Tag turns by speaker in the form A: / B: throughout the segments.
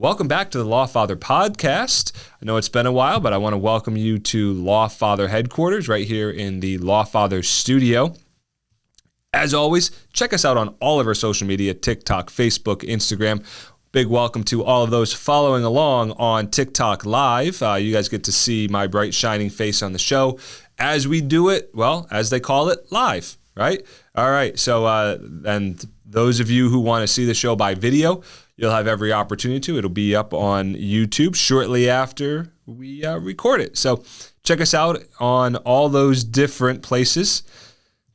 A: Welcome back to the Lawfather Podcast. I know it's been a while, but I want to welcome you to Lawfather headquarters right here in the Lawfather studio. As always, check us out on all of our social media, TikTok, Facebook, Instagram. Big welcome to all of those following along on TikTok Live. You guys get to see my bright, shining face on the show as we do it, well, as they call it, live, right? All right, so and those of you who want to see the show by video, you'll have every opportunity to. It'll be up on YouTube shortly after we record it. So check us out on all those different places.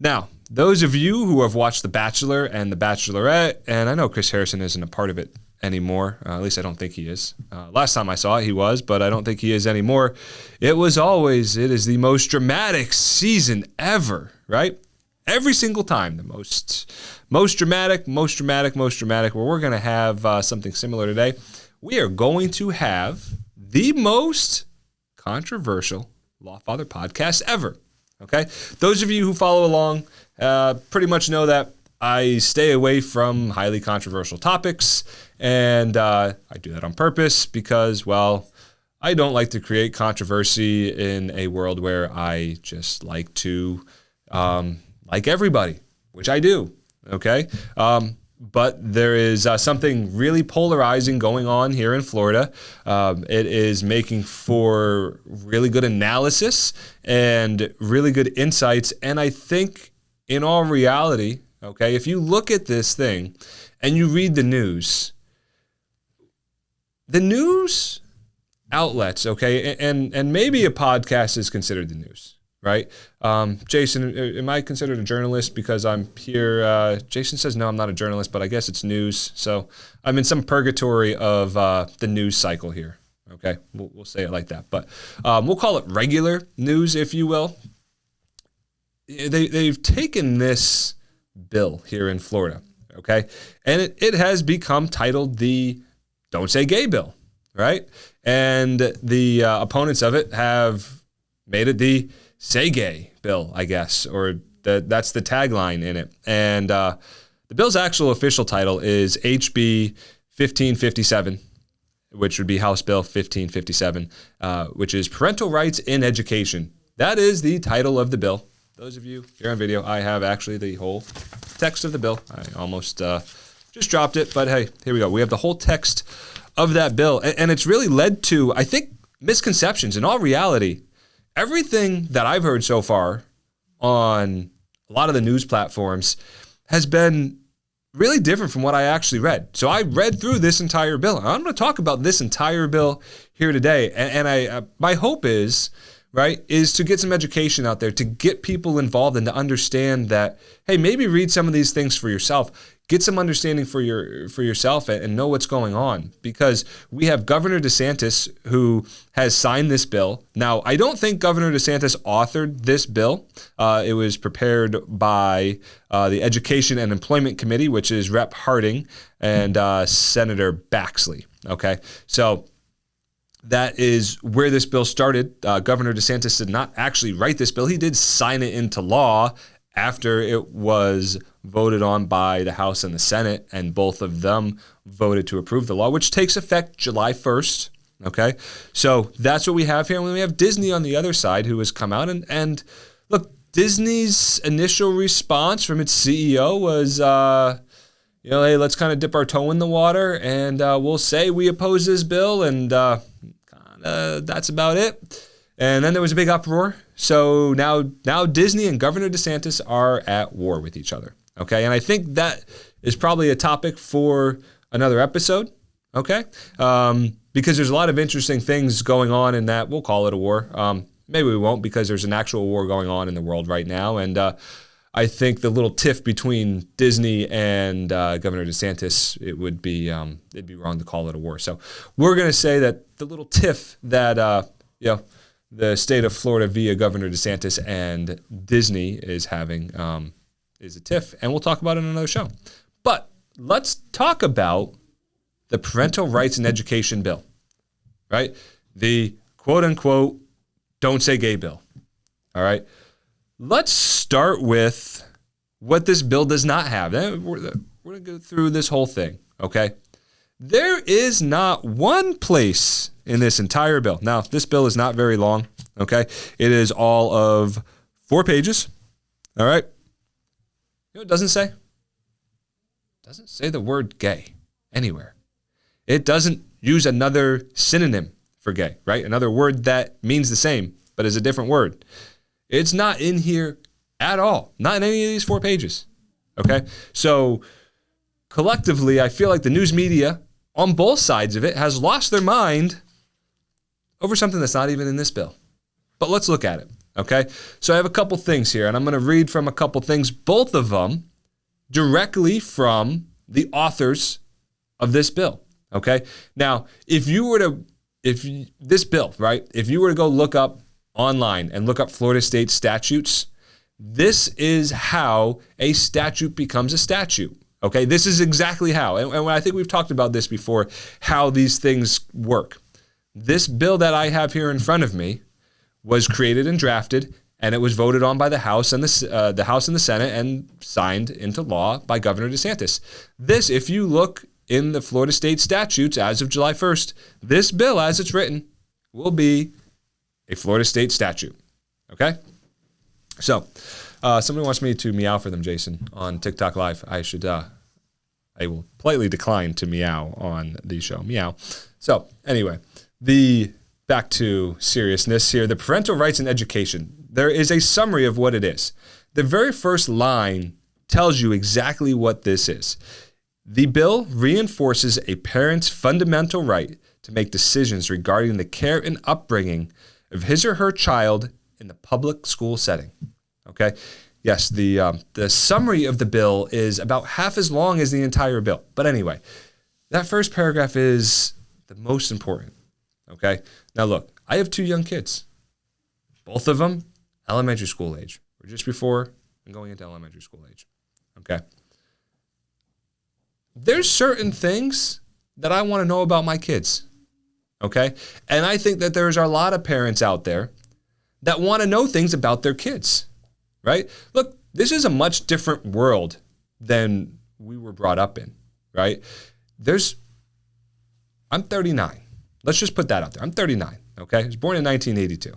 A: Now, those of you who have watched The Bachelor and The Bachelorette, and I know Chris Harrison isn't a part of it anymore. At least I don't think he is. Last time I saw it, he was, but I don't think he is anymore. It is the most dramatic season ever, right? Every single time, the most dramatic. Well, we're going to have something similar today. We are going to have the most controversial Lawfather podcast ever. Okay, those of you who follow along pretty much know that I stay away from highly controversial topics, and I do that on purpose because, well, I don't like to create controversy in a world where I just like to like everybody, which I do, okay? But there is something really polarizing going on here in Florida. It is making for really good analysis and really good insights. And I think in all reality, okay, if you look at this thing and you read the news outlets, okay, and maybe a podcast is considered the news, right? Jason, am I considered a journalist because I'm here? Jason says, no, I'm not a journalist, but I guess it's news. So I'm in some purgatory of the news cycle here. Okay, we'll say it like that. But we'll call it regular news, if you will. They've taken this bill here in Florida, okay? And it has become titled the Don't Say Gay bill, right? And the opponents of it have made it the Say Gay bill, I guess, or that's the tagline in it. And the bill's actual official title is HB 1557, which would be House Bill 1557, which is Parental Rights in Education. That is the title of the bill. Those of you here on video, I have actually the whole text of the bill. I almost just dropped it, but hey, here we go. We have the whole text of that bill. And it's really led to, I think, misconceptions. In all reality, everything that I've heard so far on a lot of the news platforms has been really different from what I actually read. So I read through this entire bill. I'm going to talk about this entire bill here today. And I my hope is, right, is to get some education out there, to get people involved and to understand that, hey, maybe read some of these things for yourself. Get some understanding for yourself and know what's going on, because we have Governor DeSantis who has signed this bill. Now, I don't think Governor DeSantis authored this bill. It was prepared by the Education and Employment Committee, which is Rep. Harding and Senator Baxley. Okay, so that is where this bill started. Governor DeSantis did not actually write this bill. He did sign it into law after it was voted on by the House and the Senate, and both of them voted to approve the law, which takes effect July 1st. Okay, so that's what we have here. And we have Disney on the other side, who has come out and look, Disney's initial response from its CEO was, hey, let's kind of dip our toe in the water and we'll say we oppose this bill, and that's about it. And then there was a big uproar. So now Disney and Governor DeSantis are at war with each other. Okay, and I think that is probably a topic for another episode. Okay, because there's a lot of interesting things going on in that. We'll call it a war. Maybe we won't, because there's an actual war going on in the world right now. And I think the little tiff between Disney and Governor DeSantis, it'd be wrong to call it a war. So we're going to say that the little tiff that the state of Florida via Governor DeSantis and Disney is having is a tiff, and we'll talk about it in another show. But let's talk about the Parental Rights in Education bill, right? The quote-unquote Don't Say Gay bill, all right? Let's start with what this bill does not have. We're going to go through this whole thing, okay? There is not one place in this entire bill. Now, this bill is not very long, okay? It is all of 4 pages, all right? You know what it doesn't say? It doesn't say the word gay anywhere. It doesn't use another synonym for gay, right? Another word that means the same, but is a different word. It's not in here at all. Not in any of these 4 pages, okay? So collectively, I feel like the news media on both sides of it has lost their mind over something that's not even in this bill. But let's look at it, okay? So I have a couple things here, and I'm going to read from a couple things, both of them directly from the authors of this bill, okay? Now, if this bill, right, if you were to go look up online and look up Florida state statutes, this is how a statute becomes a statute. Okay, this is exactly how, and I think we've talked about this before, how these things work. This bill that I have here in front of me was created and drafted, and it was voted on by the House and the House and the Senate and signed into law by Governor DeSantis. This, if you look in the Florida state statutes as of July 1st, this bill, as it's written, will be a Florida state statute. Okay, so. Somebody wants me to meow for them, Jason, on TikTok Live. I will politely decline to meow on the show. Meow. So anyway, back to seriousness here. The Parental Rights in Education. There is a summary of what it is. The very first line tells you exactly what this is. The bill reinforces a parent's fundamental right to make decisions regarding the care and upbringing of his or her child in the public school setting. Okay. Yes, the summary of the bill is about half as long as the entire bill. But anyway, that first paragraph is the most important. Okay. Now look, I have 2 young kids, both of them elementary school age. We're just before and going into elementary school age. Okay. There's certain things that I want to know about my kids. Okay. And I think that there's a lot of parents out there that want to know things about their kids. Right? Look, this is a much different world than we were brought up in, right? I'm 39. Let's just put that out there. I'm 39, okay? I was born in 1982.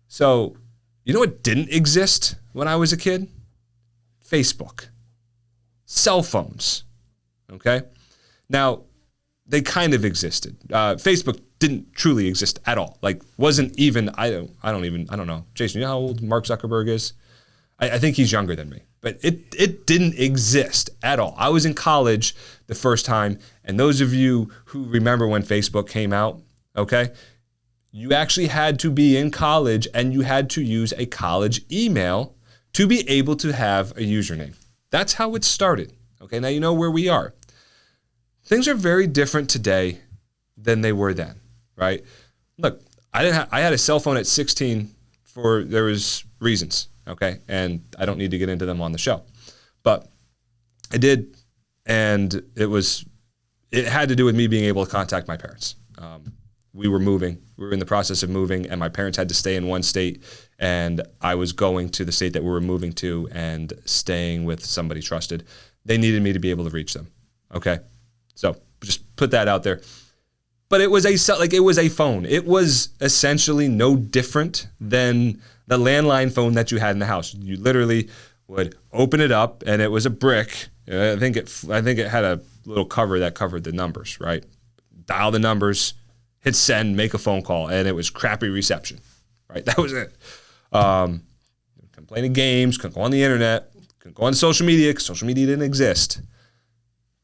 A: So, you know what didn't exist when I was a kid? Facebook. Cell phones, okay? Now, they kind of existed. Facebook didn't truly exist at all. Like, wasn't even, I don't know. Jason, you know how old Mark Zuckerberg is? I think he's younger than me. But it didn't exist at all. I was in college the first time, and those of you who remember when Facebook came out, okay, you actually had to be in college, and you had to use a college email to be able to have a username. That's how it started. Okay, now you know where we are. Things are very different today than they were then, right? Look, I had a cell phone at 16 there was reasons, okay? And I don't need to get into them on the show. But I did, and it had to do with me being able to contact my parents. We were moving. We were in the process of moving, and my parents had to stay in one state, and I was going to the state that we were moving to and staying with somebody trusted. They needed me to be able to reach them, okay? So just put that out there. But it was a phone. It was essentially no different than the landline phone that you had in the house. You literally would open it up, and it was a brick. I think it had a little cover that covered the numbers, right? Dial the numbers, hit send, make a phone call, and it was crappy reception, right? That was it. Couldn't play any games, couldn't go on the internet, couldn't go on social media because social media didn't exist.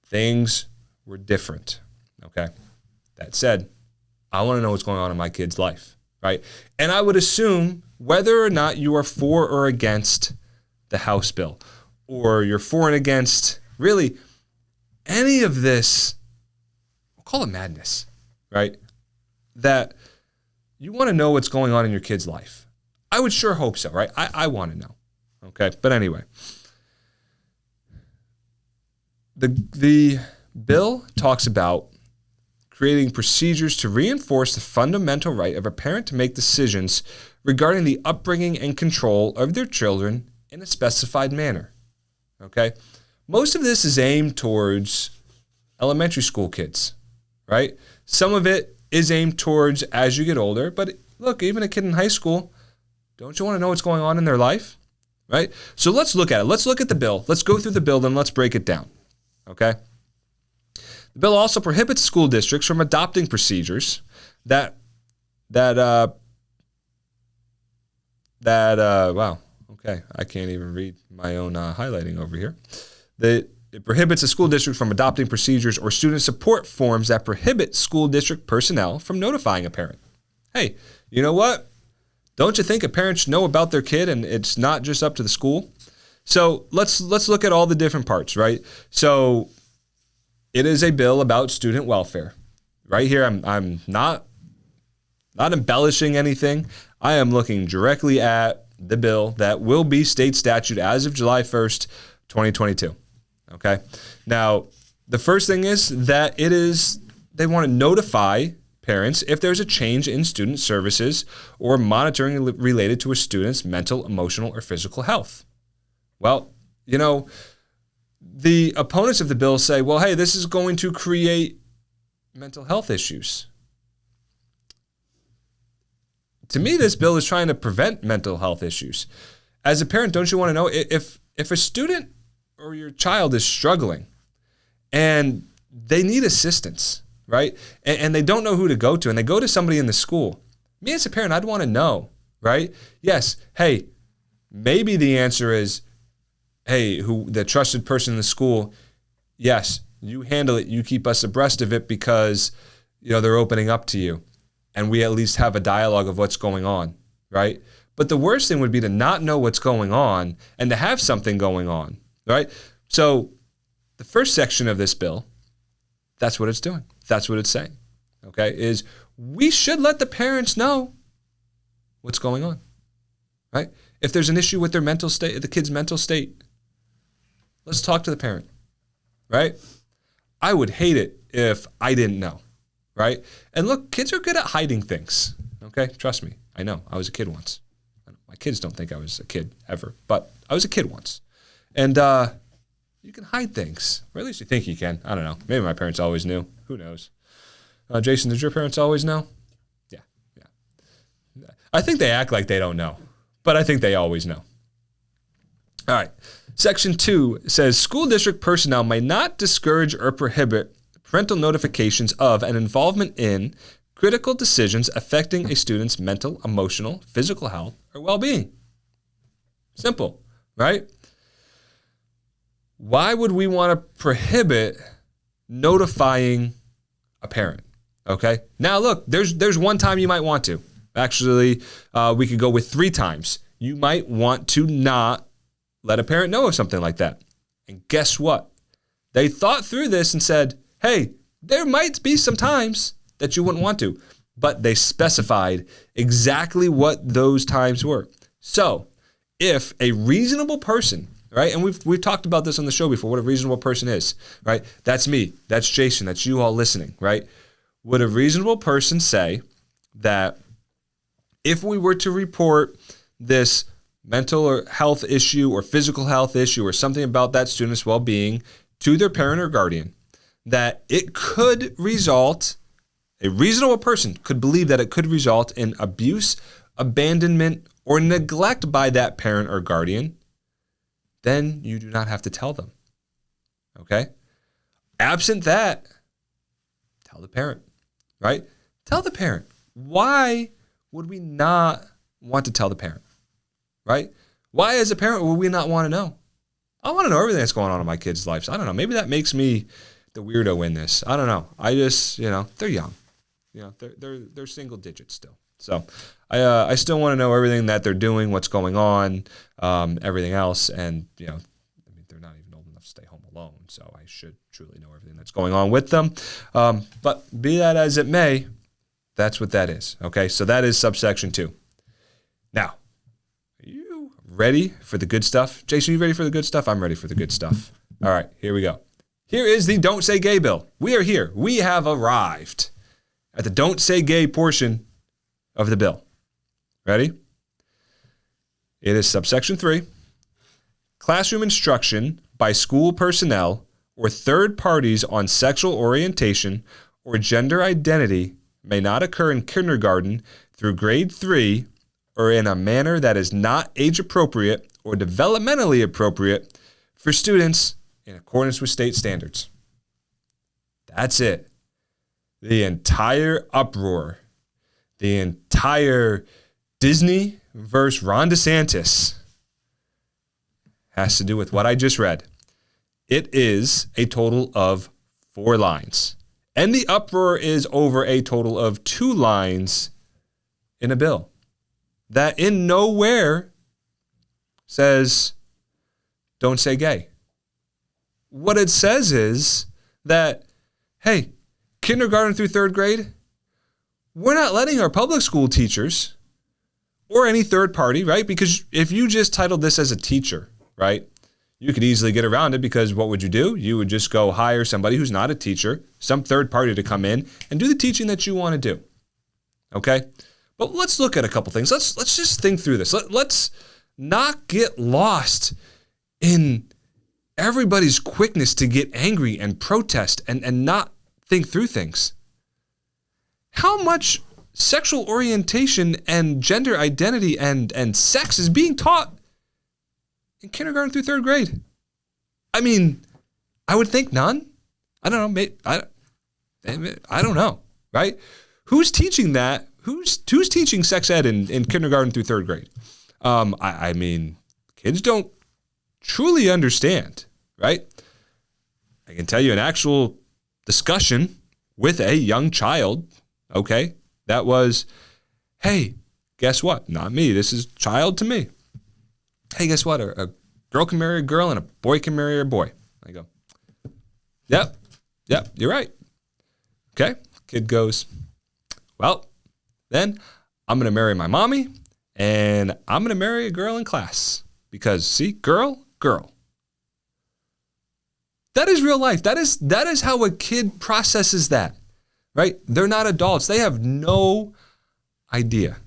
A: Things were different, okay? That said, I want to know what's going on in my kid's life, right? And I would assume whether or not you are for or against the House bill, or you're for and against really any of this, we'll call it madness, right? That you want to know what's going on in your kid's life. I would sure hope so, right? I want to know, okay? But anyway, the bill talks about creating procedures to reinforce the fundamental right of a parent to make decisions regarding the upbringing and control of their children in a specified manner, okay? Most of this is aimed towards elementary school kids, right? Some of it is aimed towards as you get older, but look, even a kid in high school, don't you want to know what's going on in their life, right? So let's look at it. Let's look at the bill. Let's go through the bill, then let's break it down, okay? The bill also prohibits school districts from adopting procedures wow, okay, I can't even read my own highlighting over here. It prohibits a school district from adopting procedures or student support forms that prohibit school district personnel from notifying a parent. Hey, you know what? Don't you think a parent should know about their kid and it's not just up to the school? So let's look at all the different parts, right? So it is a bill about student welfare. Right here, I'm not embellishing anything. I am looking directly at the bill that will be state statute as of July 1st, 2022. Okay. Now, the first thing is that they want to notify parents if there's a change in student services or monitoring related to a student's mental, emotional, or physical health. Well, you know, the opponents of the bill say, well, hey, this is going to create mental health issues. To me, this bill is trying to prevent mental health issues. As a parent, don't you want to know if a student or your child is struggling and they need assistance, right? And they don't know who to go to, and they go to somebody in the school. Me as a parent, I'd want to know, right? Yes, hey, maybe the answer is, hey, the trusted person in the school, yes, you handle it, you keep us abreast of it because, you know, they're opening up to you. And we at least have a dialogue of what's going on, right? But the worst thing would be to not know what's going on and to have something going on, right? So the first section of this bill, that's what it's doing. That's what it's saying, okay, is we should let the parents know what's going on, right? If there's an issue with their mental state, the kid's mental state, let's talk to the parent, right? I would hate it if I didn't know, right? And look, kids are good at hiding things, okay? Trust me, I know. I was a kid once. My kids don't think I was a kid ever, but I was a kid once. And you can hide things, or at least you think you can. I don't know. Maybe my parents always knew. Who knows? Jason, did your parents always know? Yeah. I think they act like they don't know, but I think they always know. All right. Section 2 says school district personnel may not discourage or prohibit parental notifications of and involvement in critical decisions affecting a student's mental, emotional, physical health, or well-being. Simple, right? Why would we want to prohibit notifying a parent? Okay. Now, look, there's one time you might want to. Actually, we could go with 3 times. You might want to not let a parent know of something like that. And guess what? They thought through this and said, hey, there might be some times that you wouldn't want to, but they specified exactly what those times were. So if a reasonable person, right, and we've talked about this on the show before, what a reasonable person is, right? That's me, that's Jason, that's you all listening, right? Would a reasonable person say that if we were to report this mental or health issue or physical health issue or something about that student's well-being to their parent or guardian, that it could result, a reasonable person could believe that it could result in abuse, abandonment, or neglect by that parent or guardian, then you do not have to tell them, okay? Absent that, tell the parent, right? Tell the parent. Why would we not want to tell the parent, right? Why as a parent would we not want to know? I want to know everything that's going on in my kids' lives. I don't know. Maybe that makes me the weirdo in this. I don't know. I just, they're young. They're single digits still. So I still want to know everything that they're doing, what's going on, everything else. And, they're not even old enough to stay home alone. So I should truly know everything that's going on with them. But be that as it may, that's what that is. Okay. So that is subsection 2. Now, are you ready for the good stuff? Jason, you ready for the good stuff? I'm ready for the good stuff. All right, here we go. Here is the Don't Say Gay bill. We are here. We have arrived at the Don't Say Gay portion of the bill. Ready? It is subsection 3. Classroom instruction by school personnel or third parties on sexual orientation or gender identity may not occur in kindergarten through grade 3 or in a manner that is not age appropriate or developmentally appropriate for students in accordance with state standards. That's it. The entire uproar, the entire Disney versus Ron DeSantis has to do with what I just read. It is a total of 4 lines. And the uproar is over a total of 2 lines in a bill that in nowhere says, don't say gay. What it says is that, hey, kindergarten through 3rd grade, we're not letting our public school teachers or any third party, right? Because if you just titled this as a teacher, right, you could easily get around it because what would you do? You would just go hire somebody who's not a teacher, some third party to come in and do the teaching that you want to do. Okay? But let's look at a couple things. Let's just think through this. Let's not get lost in everybody's quickness to get angry and protest and not think through things. How much sexual orientation and gender identity and sex is being taught in kindergarten through 3rd grade? I mean, I would think none. I don't know. Maybe, I don't know, right? Who's teaching that? Who's teaching sex ed in kindergarten through 3rd grade? I mean, kids don't truly understand, right? I can tell you an actual discussion with a young child, okay, that was, hey, guess what? Not me. This is child to me. Hey, guess what? A girl can marry a girl and a boy can marry a boy. I go, yep, you're right. Okay. Kid goes, well, then I'm going to marry my mommy and I'm going to marry a girl in class because, see, girl. That is real life. That is how a kid processes that, right? They're not adults. They have no idea,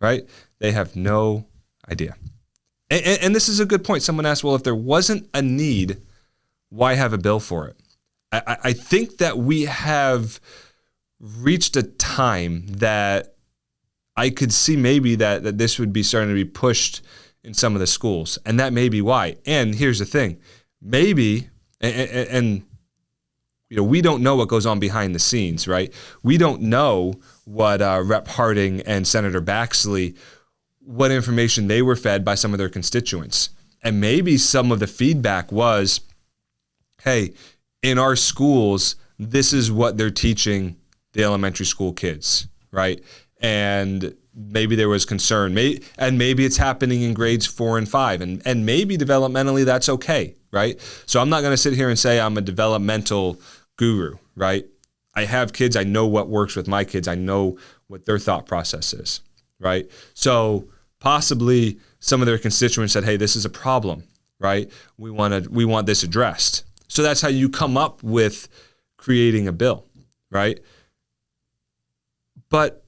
A: right? They have no idea. And this is a good point. Someone asked, well, if there wasn't a need, why have a bill for it? I think that we have reached a time that I could see maybe that this would be starting to be pushed in some of the schools, and that may be why. And here's the thing, maybe, and you know, we don't know what goes on behind the scenes, right? We don't know what Rep. Harding and Senator Baxley, what information they were fed by some of their constituents. And maybe some of the feedback was, hey, in our schools, this is what they're teaching the elementary school kids, right? And maybe there was concern, maybe it's happening in grades 4 and 5, and maybe developmentally that's okay, right? So I'm not going to sit here and say I'm a developmental guru, right? I have kids. I know what works with my kids. I know what their thought process is, right? So possibly some of their constituents said, hey, this is a problem, right? We want this addressed. So that's how you come up with creating a bill, right? But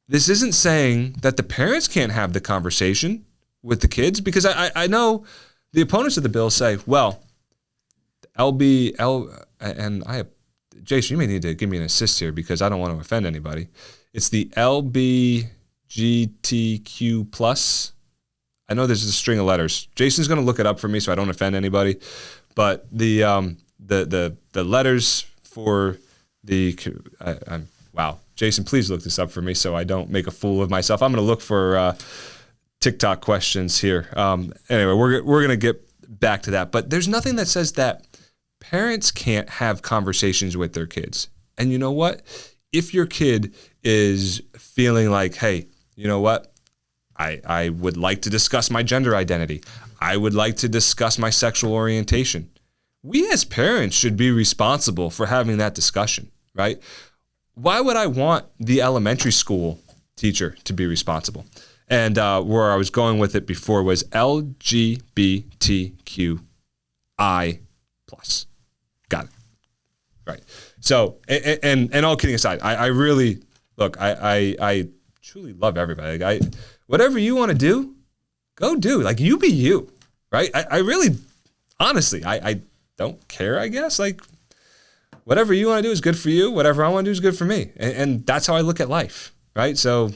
A: this isn't saying that the parents can't have the conversation with the kids, because I know the opponents of the bill say, well, and Jason, you may need to give me an assist here because I don't want to offend anybody. It's the LBGTQ plus. I know there's a string of letters. Jason's going to look it up for me so I don't offend anybody. But the letters for the wow. Jason, please look this up for me so I don't make a fool of myself. I'm going to look for TikTok questions here. Anyway, we're going to get back to that. But there's nothing that says that parents can't have conversations with their kids. And you know what? If your kid is feeling like, hey, you know what? I would like to discuss my gender identity. I would like to discuss my sexual orientation. We as parents should be responsible for having that discussion, right? Why would I want the elementary school teacher to be responsible? And where I was going with it before was LGBTQI+. Got it. Right. So, and all kidding aside, I really, look, I truly love everybody. Like, whatever you want to do, go do. Like, you be you, right? I really, honestly, I don't care, I guess. Like, whatever you want to do is good for you. Whatever I want to do is good for me. And that's how I look at life, right? So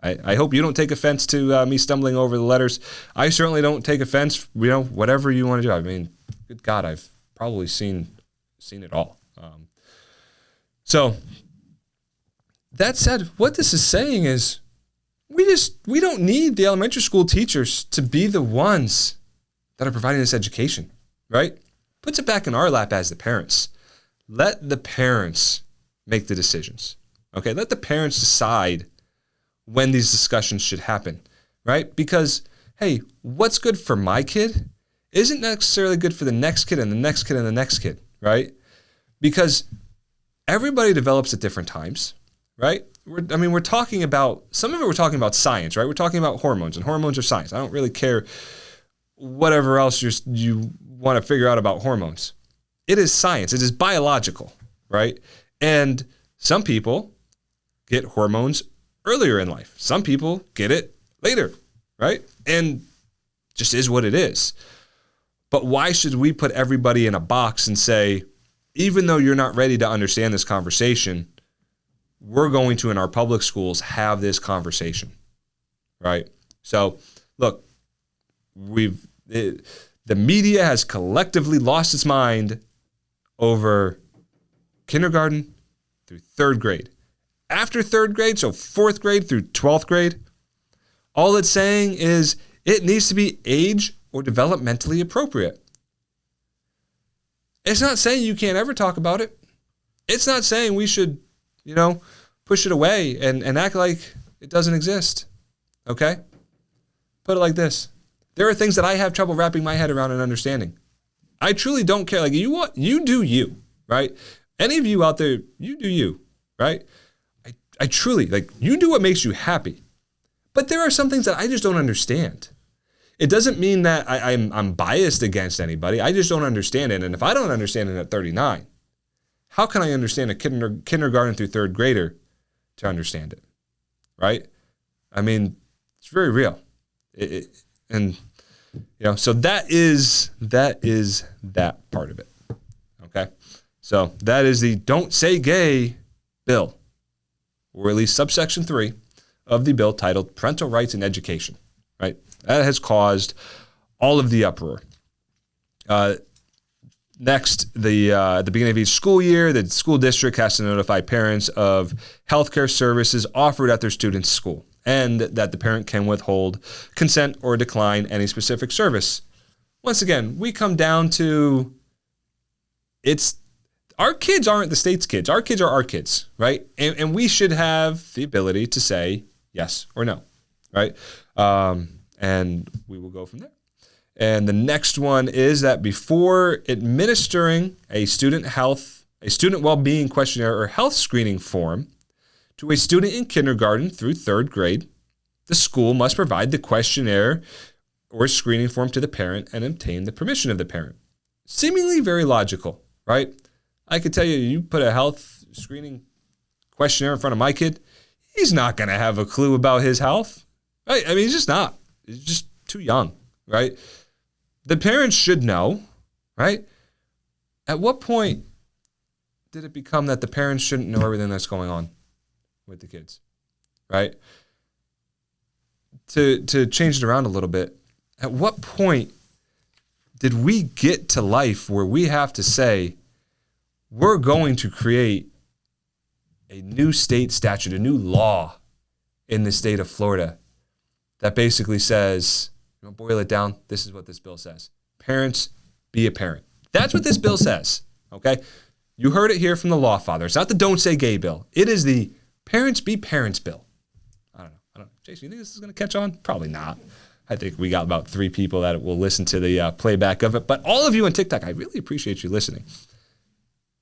A: I hope you don't take offense to me stumbling over the letters. I certainly don't take offense, whatever you want to do. I mean, good God, I've probably seen it all. So that said, what this is saying is we don't need the elementary school teachers to be the ones that are providing this education, right? Puts it back in our lap as the parents. Let the parents make the decisions, okay? Let the parents decide when these discussions should happen, right? Because, hey, what's good for my kid isn't necessarily good for the next kid and the next kid and the next kid, right? Because everybody develops at different times, right? We're talking about, some of it we're talking about science, right? We're talking about hormones, and hormones are science. I don't really care whatever else you want to figure out about hormones. It is science. It is biological, right? And some people get hormones earlier in life. Some people get it later, right? And just is what it is. But why should we put everybody in a box and say, even though you're not ready to understand this conversation, we're going to, in our public schools, have this conversation, right? So, look, the media has collectively lost its mind over kindergarten through third grade. After third grade, so fourth grade through 12th grade, all it's saying is it needs to be age or developmentally appropriate. It's not saying you can't ever talk about it. It's not saying we should, push it away and act like it doesn't exist. Okay? Put it like this. There are things that I have trouble wrapping my head around and understanding. I truly don't care. Like, you do you, right? Any of you out there, you do you, right? I truly, you do what makes you happy. But there are some things that I just don't understand. It doesn't mean that I'm biased against anybody. I just don't understand it. And if I don't understand it at 39, how can I understand a kindergarten through third grader to understand it, right? I mean, it's very real. So that is that part of it, okay? So that is the Don't Say Gay bill, or at least subsection 3 of the bill titled Parental Rights in Education, right? That has caused all of the uproar. Next, at the beginning of each school year, the school district has to notify parents of healthcare services offered at their student's school, and that the parent can withhold consent or decline any specific service. Once again, we come down to our kids aren't the state's kids. Our kids are our kids, right? And we should have the ability to say yes or no, right? And we will go from there. And the next one is that before administering a student well-being questionnaire or health screening form to a student in kindergarten through third grade, the school must provide the questionnaire or screening form to the parent and obtain the permission of the parent. Seemingly very logical, right? I could tell you put a health screening questionnaire in front of my kid, he's not going to have a clue about his health, right? I mean, he's just not. He's just too young, right? The parents should know, right? At what point did it become that the parents shouldn't know everything that's going on with the kids, right? To change it around a little bit, at what point did we get to life where we have to say, we're going to create a new state statute, a new law in the state of Florida that basically says, boil it down, this is what this bill says. Parents, be a parent. That's what this bill says, okay? You heard it here from the Lawfather. It's not the Don't Say Gay bill. It is the Parents Be Parents bill. I don't know. Jason, you think this is going to catch on? Probably not. I think we got about 3 people that will listen to the playback of it. But all of you on TikTok, I really appreciate you listening.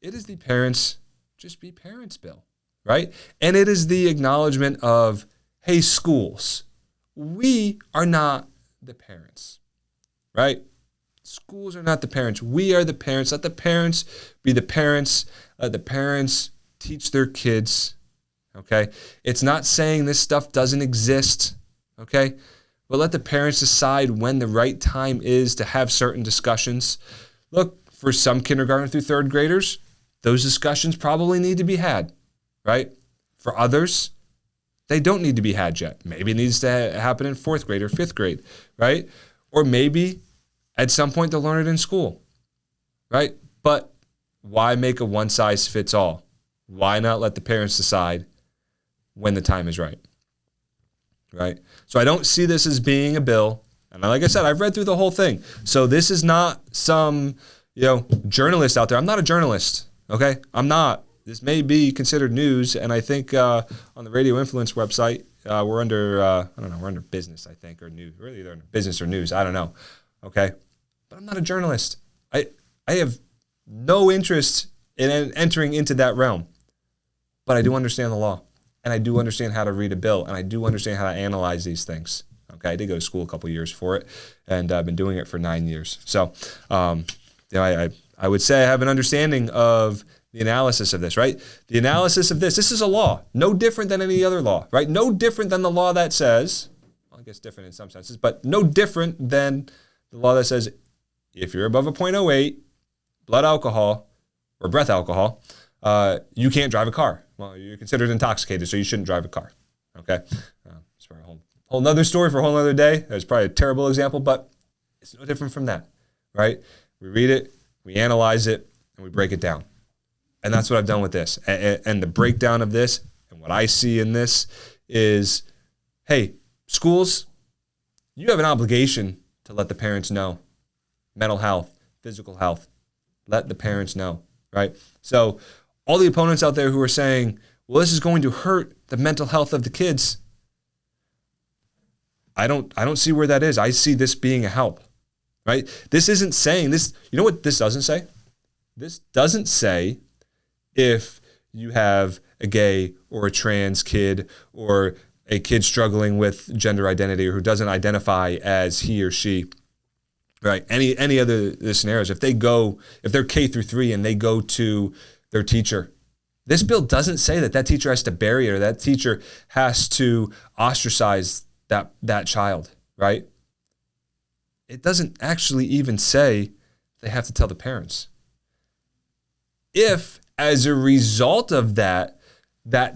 A: It is the Parents Just Be Parents bill, right? And it is the acknowledgement of, hey, schools, we are not the parents, right? Schools are not the parents. We are the parents. Let the parents be the parents. Let the parents teach their kids, okay? It's not saying this stuff doesn't exist, okay? But let the parents decide when the right time is to have certain discussions. look, for some kindergarten through third graders, those discussions probably need to be had, right? For others, they don't need to be had yet. Maybe it needs to happen in fourth grade or fifth grade, right? Or maybe at some point they'll learn it in school, right? But why make a one size fits all? Why not let the parents decide when the time is right, right? So I don't see this as being a bill. And like I said, I've read through the whole thing. So this is not some, journalist out there. I'm not a journalist, okay? I'm not. This may be considered news, and I think on the Radio Influence website, we're under, we're under business, I think, or news. We're either under business or news. I don't know, okay? But I'm not a journalist. I have no interest in entering into that realm, but I do understand the law, and I do understand how to read a bill, and I do understand how to analyze these things, okay? I did go to school a couple years for it, and I've been doing it for 9 years. So, I would say I have an understanding of the analysis of this, right? The analysis of this is a law, no different than any other law, right? No different than the law that says, well, I guess different in some senses, but no different than the law that says if you're above a 0.08 blood alcohol or breath alcohol, you can't drive a car. Well, you're considered intoxicated, so you shouldn't drive a car, okay? It's for a whole nother story for a whole nother day. That's probably a terrible example, but it's no different from that, right? We read it, we analyze it, and we break it down. And that's what I've done with this. And the breakdown of this and what I see in this is, hey, schools, you have an obligation to let the parents know. Mental health, physical health, let the parents know, right? So all the opponents out there who are saying, well, this is going to hurt the mental health of the kids, I don't see where that is. I see this being a help, right? This isn't saying this. You know what this doesn't say? This doesn't say if you have a gay or a trans kid or a kid struggling with gender identity or who doesn't identify as he or she, right? Any other scenarios. If they're K through 3 and they go to their teacher, this bill doesn't say that teacher has to bury it or that teacher has to ostracize that child, right? It doesn't actually even say they have to tell the parents. If, as a result of that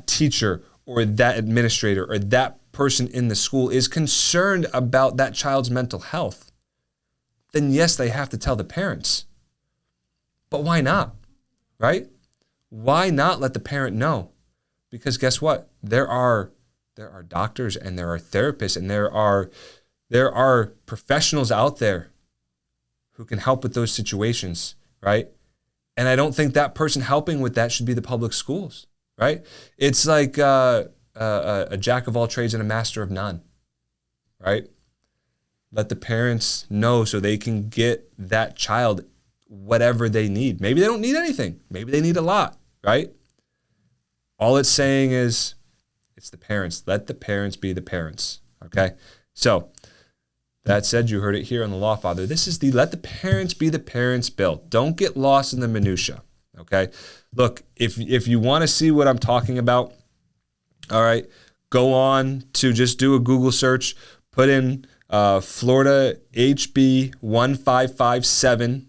A: teacher or that administrator or that person in the school is concerned about that child's mental health, then yes, they have to tell the parents. But why not, right? Why not let the parent know? Because guess what? There are doctors and there are therapists and there are professionals out there who can help with those situations, right? And I don't think that person helping with that should be the public schools, right? It's like a jack of all trades and a master of none, right? Let the parents know so they can get that child whatever they need. Maybe they don't need anything. Maybe they need a lot, right? All it's saying is it's the parents. Let the parents be the parents, okay? So that said, you heard it here on the Lawfather. This is the let the parents be the parents bill. Don't get lost in the minutia, okay? Look, if you want to see what I'm talking about, all right, go on to just do a Google search, put in Florida HB 1557,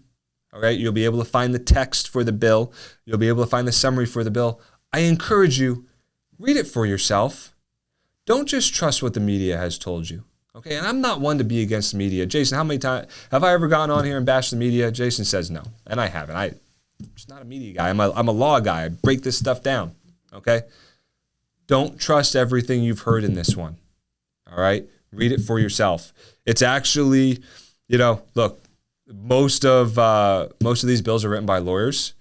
A: all right? You'll be able to find the text for the bill. You'll be able to find the summary for the bill. I encourage you, read it for yourself. Don't just trust what the media has told you. Okay, and I'm not one to be against the media. Jason, how many times have I ever gone on here and bashed the media? Jason says no, and I haven't. I'm just not a media guy. I'm a law guy. I break this stuff down, okay? Don't trust everything you've heard in this one, all right? Read it for yourself. It's actually, look, most of these bills are written by lawyers,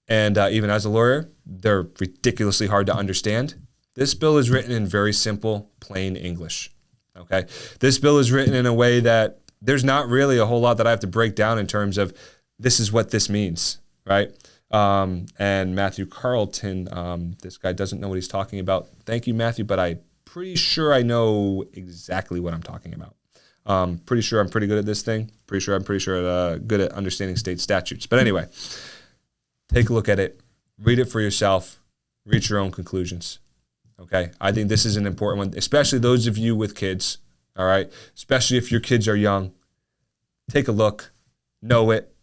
A: and even as a lawyer, they're ridiculously hard to understand. This bill is written in very simple, plain English. Okay, this bill is written in a way that there's not really a whole lot that I have to break down in terms of this is what this means, right? And Matthew Carlton, this guy doesn't know what he's talking about. Thank you, Matthew, but I'm pretty sure I know exactly what I'm talking about. Pretty sure I'm pretty good at this thing. Pretty sure good at understanding state statutes. But anyway, take a look at it, read it for yourself, reach your own conclusions. Okay, I think this is an important one, especially those of you with kids, all right? Especially if your kids are young. Take a look, know it,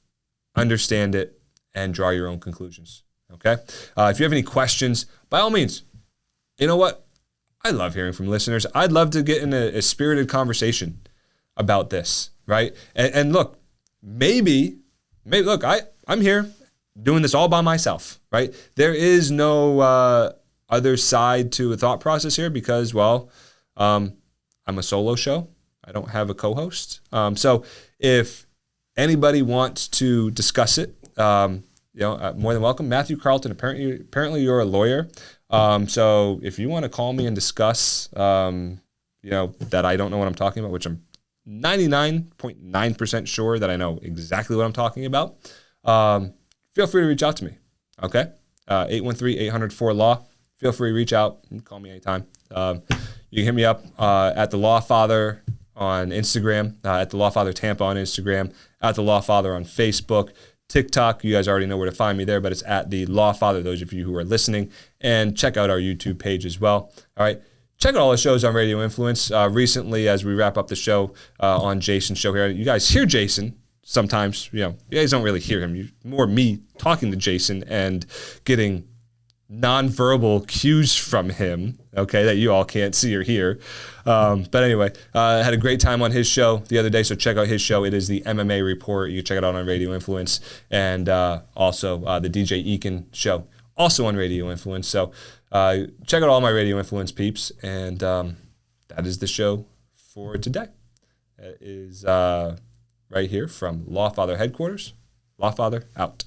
A: understand it, and draw your own conclusions. Okay? If you have any questions, by all means, you know what? I love hearing from listeners. I'd love to get in a spirited conversation about this, right? And look, maybe look, I'm here doing this all by myself, right? There is no other side to a thought process here because, well, I'm a solo show. I don't have a co-host. So if anybody wants to discuss it, more than welcome. Matthew Carlton, apparently you're a lawyer. So if you want to call me and discuss, that I don't know what I'm talking about, which I'm 99.9% sure that I know exactly what I'm talking about, feel free to reach out to me. Okay? 813-800-4LAW. Feel free to reach out and call me anytime. You can hit me up at the Lawfather on Instagram, at the Lawfather Tampa on Instagram, at the Lawfather on Facebook, TikTok. You guys already know where to find me there, but it's at the Lawfather, those of you who are listening. And check out our YouTube page as well. All right. Check out all the shows on Radio Influence. Recently, as we wrap up the show on Jason's show here, you guys hear Jason sometimes. You guys don't really hear him. More me talking to Jason and getting nonverbal cues from him, okay, that you all can't see or hear. But anyway, had a great time on his show the other day, so check out his show. It is the MMA Report. You can check it out on Radio Influence. And also the DJ Eakin show, also on Radio Influence. So check out all my Radio Influence peeps. And that is the show for today. It is right here from Lawfather Headquarters. Lawfather out.